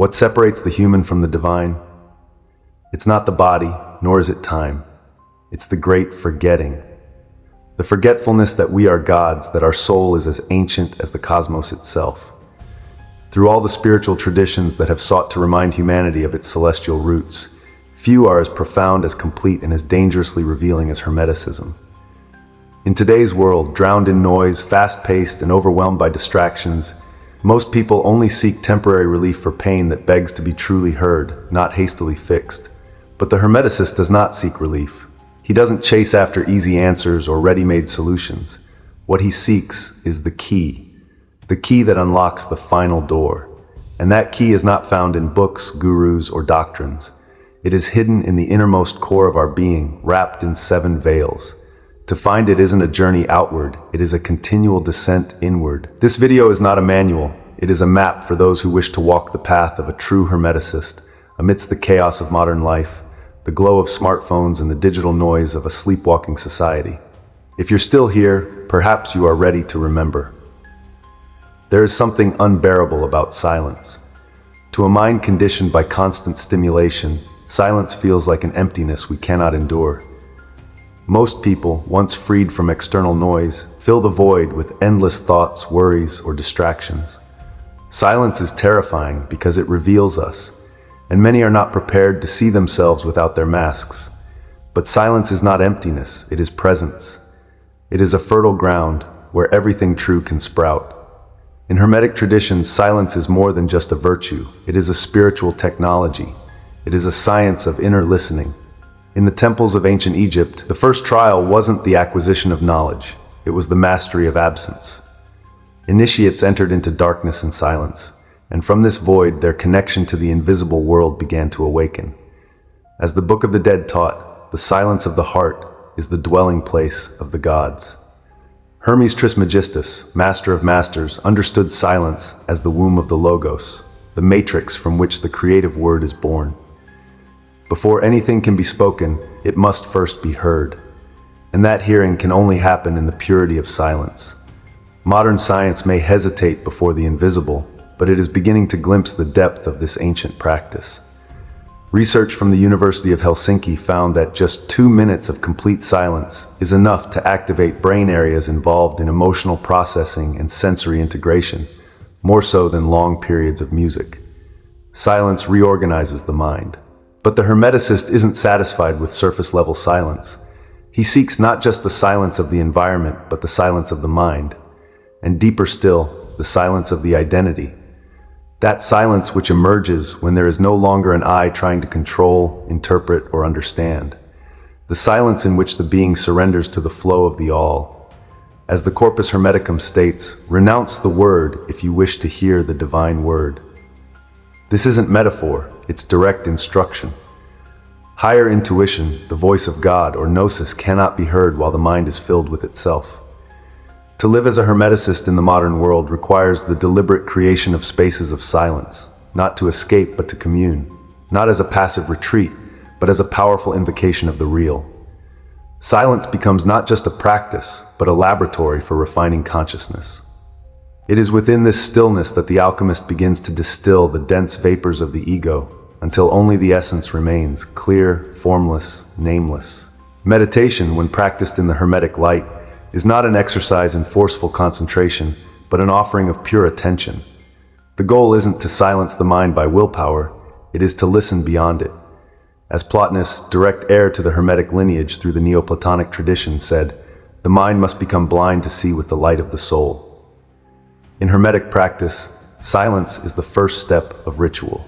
What separates the human from the divine? It's not the body, nor is it time. It's the great forgetting. The forgetfulness that we are gods, that our soul is as ancient as the cosmos itself. Through all the spiritual traditions that have sought to remind humanity of its celestial roots, few are as profound, as complete, and as dangerously revealing as Hermeticism. In today's world, drowned in noise, fast-paced, and overwhelmed by distractions, most people only seek temporary relief for pain that begs to be truly heard, not hastily fixed. But the Hermeticist does not seek relief. He doesn't chase after easy answers or ready-made solutions. What he seeks is the key that unlocks the final door. And that key is not found in books, gurus, or doctrines. It is hidden in the innermost core of our being, wrapped in 7 veils. To find it isn't a journey outward, it is a continual descent inward. This video is not a manual, it is a map for those who wish to walk the path of a true Hermeticist, amidst the chaos of modern life, the glow of smartphones, and the digital noise of a sleepwalking society. If you're still here, perhaps you are ready to remember. There is something unbearable about silence. To a mind conditioned by constant stimulation, silence feels like an emptiness we cannot endure. Most people, once freed from external noise, fill the void with endless thoughts, worries, or distractions. Silence is terrifying because it reveals us, and many are not prepared to see themselves without their masks. But silence is not emptiness, it is presence. It is a fertile ground where everything true can sprout. In Hermetic traditions, silence is more than just a virtue. It is a spiritual technology. It is a science of inner listening. In the temples of ancient Egypt, the first trial wasn't the acquisition of knowledge, it was the mastery of absence. Initiates entered into darkness and silence, and from this void their connection to the invisible world began to awaken. As the Book of the Dead taught, the silence of the heart is the dwelling place of the gods. Hermes Trismegistus, master of masters, understood silence as the womb of the Logos, the matrix from which the creative word is born. Before anything can be spoken, it must first be heard. And that hearing can only happen in the purity of silence. Modern science may hesitate before the invisible, but it is beginning to glimpse the depth of this ancient practice. Research from the University of Helsinki found that just 2 minutes of complete silence is enough to activate brain areas involved in emotional processing and sensory integration, more so than long periods of music. Silence reorganizes the mind. But the Hermeticist isn't satisfied with surface-level silence. He seeks not just the silence of the environment, but the silence of the mind. And deeper still, the silence of the identity. That silence which emerges when there is no longer an I trying to control, interpret, or understand. The silence in which the being surrenders to the flow of the all. As the Corpus Hermeticum states, renounce the word if you wish to hear the divine word. This isn't metaphor, it's direct instruction. Higher intuition, the voice of God or gnosis, cannot be heard while the mind is filled with itself. To live as a Hermeticist in the modern world requires the deliberate creation of spaces of silence, not to escape but to commune, not as a passive retreat, but as a powerful invocation of the real. Silence becomes not just a practice, but a laboratory for refining consciousness. It is within this stillness that the alchemist begins to distill the dense vapors of the ego, until only the essence remains, clear, formless, nameless. Meditation, when practiced in the Hermetic light, is not an exercise in forceful concentration, but an offering of pure attention. The goal isn't to silence the mind by willpower, it is to listen beyond it. As Plotinus, direct heir to the Hermetic lineage through the Neoplatonic tradition, said, the mind must become blind to see with the light of the soul. In Hermetic practice, silence is the first step of ritual.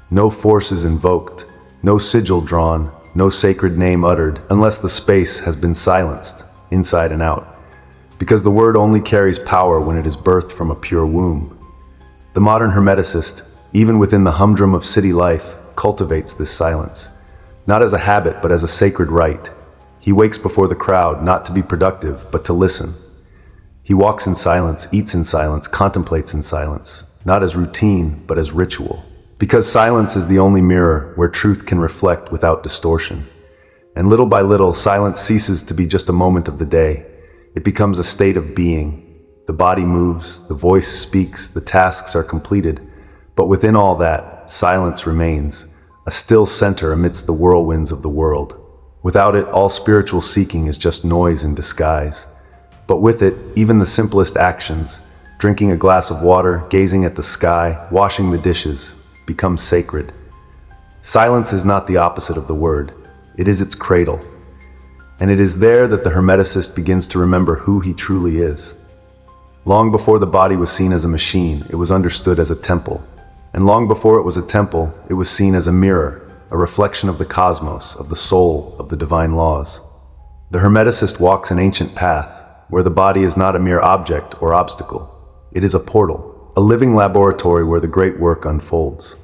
No force is invoked, no sigil drawn, no sacred name uttered, unless the space has been silenced, inside and out. Because the word only carries power when it is birthed from a pure womb. The modern Hermeticist, even within the humdrum of city life, cultivates this silence, not as a habit but as a sacred rite. He wakes before the crowd, not to be productive, but to listen. He walks in silence, eats in silence, contemplates in silence, not as routine, but as ritual. Because silence is the only mirror where truth can reflect without distortion. And little by little, silence ceases to be just a moment of the day. It becomes a state of being. The body moves, the voice speaks, the tasks are completed. But within all that, silence remains, a still center amidst the whirlwinds of the world. Without it, all spiritual seeking is just noise in disguise. But with it, even the simplest actions, drinking a glass of water, gazing at the sky, washing the dishes, become sacred. Silence is not the opposite of the word, it is its cradle. And it is there that the Hermeticist begins to remember who he truly is. Long before the body was seen as a machine, it was understood as a temple. And long before it was a temple, it was seen as a mirror, a reflection of the cosmos, of the soul, of the divine laws. The Hermeticist walks an ancient path, where the body is not a mere object or obstacle. It is a portal, a living laboratory where the great work unfolds.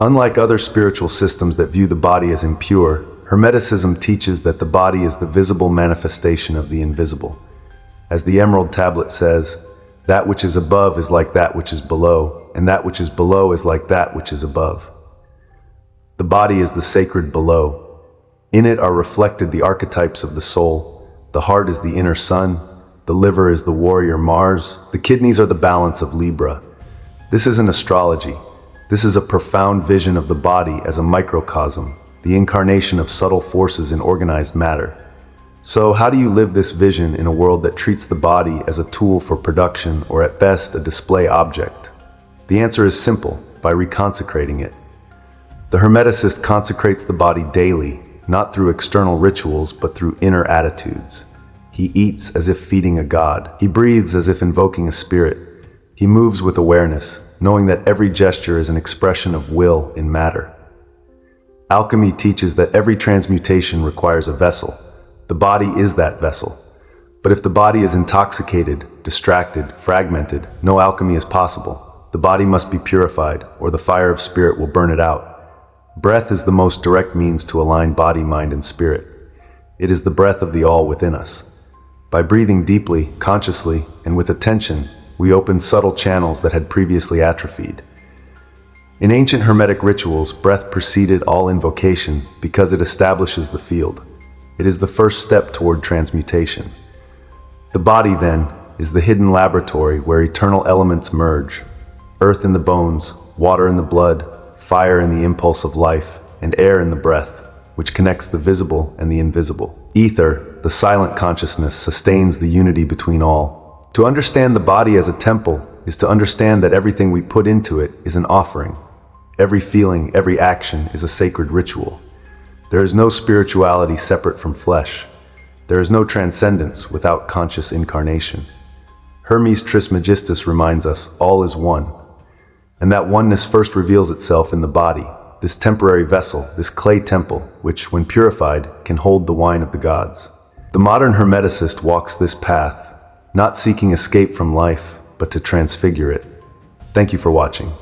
Unlike other spiritual systems that view the body as impure, Hermeticism teaches that the body is the visible manifestation of the invisible. As the Emerald Tablet says, that which is above is like that which is below, and that which is below is like that which is above. The body is the sacred below. In it are reflected the archetypes of the soul. The heart is the inner sun, the liver is the warrior Mars, the kidneys are the balance of Libra. This isn't astrology. This is a profound vision of the body as a microcosm, the incarnation of subtle forces in organized matter. So how do you live this vision in a world that treats the body as a tool for production or at best a display object? The answer is simple, by reconsecrating it. The Hermeticist consecrates the body daily, not through external rituals but through inner attitudes. He eats as if feeding a god. He breathes as if invoking a spirit. He moves with awareness, knowing that every gesture is an expression of will in matter. Alchemy teaches that every transmutation requires a vessel. The body is that vessel. But if the body is intoxicated, distracted, fragmented, no alchemy is possible. The body must be purified, or the fire of spirit will burn it out. Breath is the most direct means to align body, mind, and spirit. It is the breath of the all within us. By breathing deeply, consciously, and with attention, we open subtle channels that had previously atrophied. In ancient Hermetic rituals, breath preceded all invocation because it establishes the field. It is the first step toward transmutation. The body, then, is the hidden laboratory where eternal elements merge. Earth in the bones, water in the blood, fire in the impulse of life, and air in the breath, which connects the visible and the invisible. Ether, the silent consciousness, sustains the unity between all. To understand the body as a temple is to understand that everything we put into it is an offering. Every feeling, every action is a sacred ritual. There is no spirituality separate from flesh. There is no transcendence without conscious incarnation. Hermes Trismegistus reminds us all is one, and that oneness first reveals itself in the body, this temporary vessel, this clay temple, which, when purified, can hold the wine of the gods. The modern Hermeticist walks this path, not seeking escape from life, but to transfigure it. Thank you for watching.